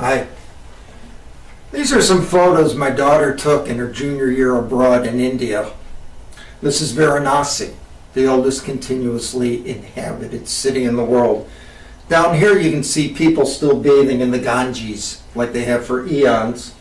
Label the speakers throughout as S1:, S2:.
S1: Hi. These are some photos my daughter took in her junior year abroad in India. This is Varanasi, the oldest continuously inhabited city in the world. Down here you can see people still bathing in the Ganges like they have for eons.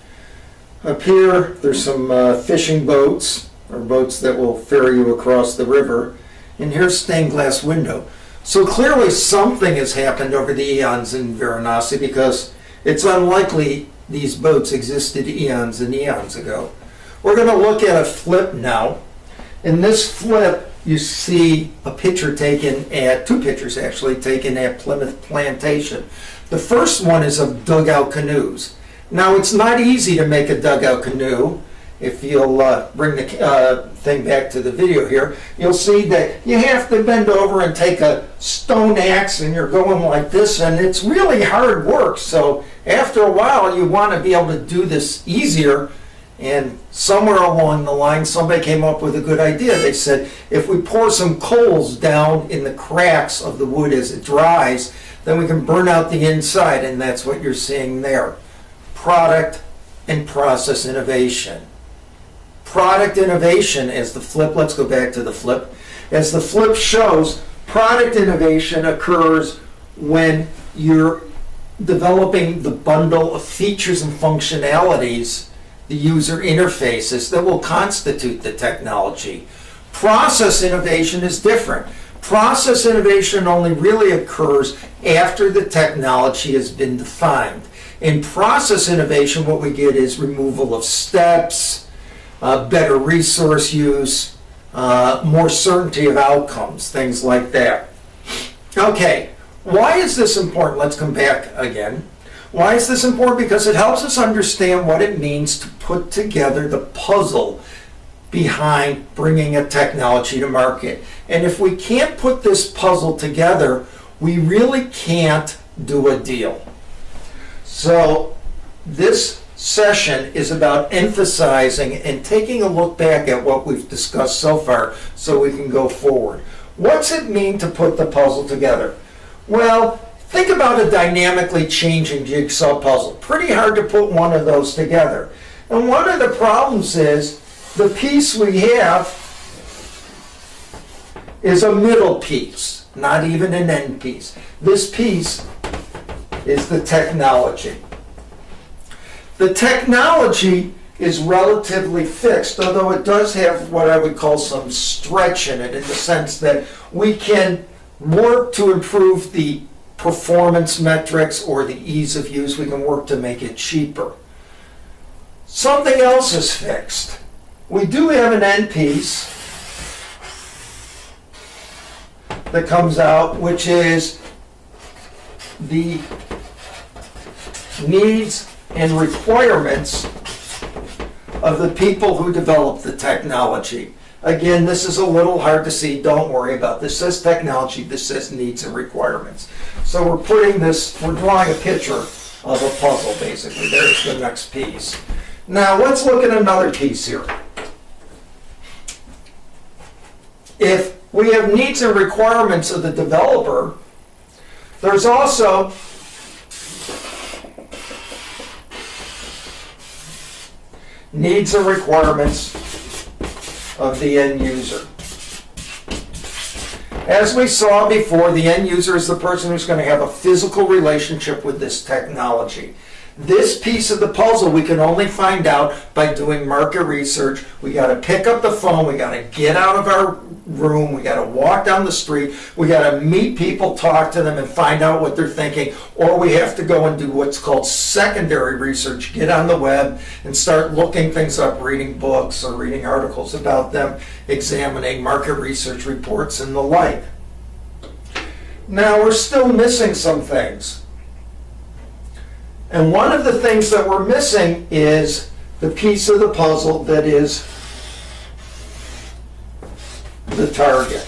S1: Up here there's some fishing boats, or boats that will ferry you across the river. And here's stained glass window. So clearly something has happened over the eons in Varanasi, because it's unlikely these boats existed eons and eons ago. We're going to look at a flip now. In this flip, you see a picture taken at, two pictures actually, taken at Plymouth Plantation. The first one is of dugout canoes. Now, it's not easy to make a dugout canoe. If you'll bring the thing back to the video here, you'll see that you have to bend over and take a stone axe, and you're going like this, and it's really hard work. So after a while, you want to be able to do this easier. And somewhere along the line, somebody came up with a good idea. They said, if we pour some coals down in the cracks of the wood as it dries, then we can burn out the inside, and that's what you're seeing there. Product and process innovation. Product innovation, as the flip, let's go back to the flip. As the flip shows, product innovation occurs when you're developing the bundle of features and functionalities, the user interfaces that will constitute the technology. Process innovation is different. Process innovation only really occurs after the technology has been defined. In process innovation, what we get is removal of steps, better resource use, more certainty of outcomes, things like that. Okay, why is this important? Let's come back again. Why is this important? Because it helps us understand what it means to put together the puzzle behind bringing a technology to market. And if we can't put this puzzle together, we really can't do a deal. So this session is about emphasizing and taking a look back at what we've discussed so far so we can go forward. What's it mean to put the puzzle together? Well, think about a dynamically changing jigsaw puzzle. Pretty hard to put one of those together. And one of the problems is the piece we have is a middle piece, not even an end piece. This piece is the technology. The technology is relatively fixed, although it does have what I would call some stretch in it, in the sense that we can work to improve the performance metrics or the ease of use. We can work to make it cheaper. Something else is fixed. We do have an end piece that comes out, which is the needs and requirements of the people who develop the technology. Again, this is a little hard to see. Don't worry about this. This says technology, this says needs and requirements. So we're drawing a picture of a puzzle, basically. There's the next piece. Now let's look at another piece here. If we have needs and requirements of the developer, there's also needs and requirements of the end user. As we saw before, the end user is the person who's going to have a physical relationship with this technology. This piece of the puzzle we can only find out by doing market research. We got to pick up the phone, we got to get out of our room, we got to walk down the street, we got to meet people, talk to them, and find out what they're thinking, or we have to go and do what's called secondary research, get on the web and start looking things up, reading books or reading articles about them, examining market research reports and the like. Now we're still missing some things. And one of the things that we're missing is the piece of the puzzle that is the target.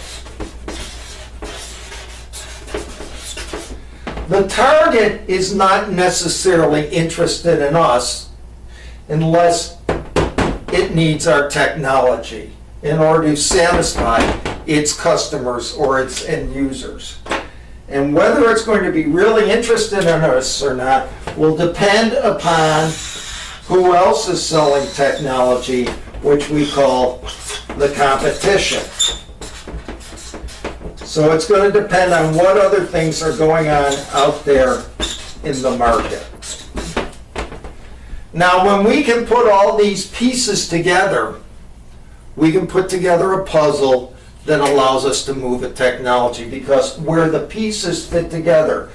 S1: The target is not necessarily interested in us unless it needs our technology in order to satisfy its customers or its end users. And whether it's going to be really interested in us or not will depend upon who else is selling technology, which we call the competition. So it's going to depend on what other things are going on out there in the market. Now, when we can put all these pieces together, we can put together a puzzle that allows us to move a technology, because where the pieces fit together,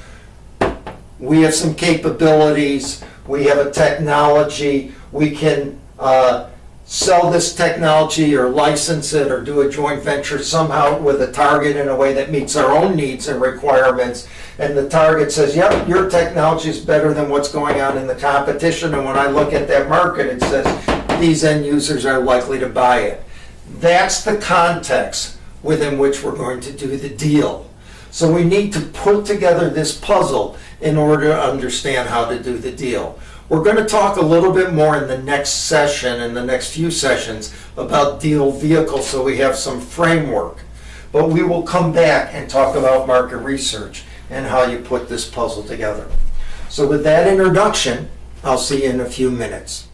S1: we have some capabilities, we have a technology, we can sell this technology or license it or do a joint venture somehow with a target in a way that meets our own needs and requirements. And the target says, yep, your technology is better than what's going on in the competition. And when I look at that market, it says these end users are likely to buy it. That's the context within which we're going to do the deal. So we need to put together this puzzle in order to understand how to do the deal. We're going to talk a little bit more in the next session, in the next few sessions, about deal vehicles, so we have some framework. But we will come back and talk about market research and how you put this puzzle together. So with that introduction, I'll see you in a few minutes.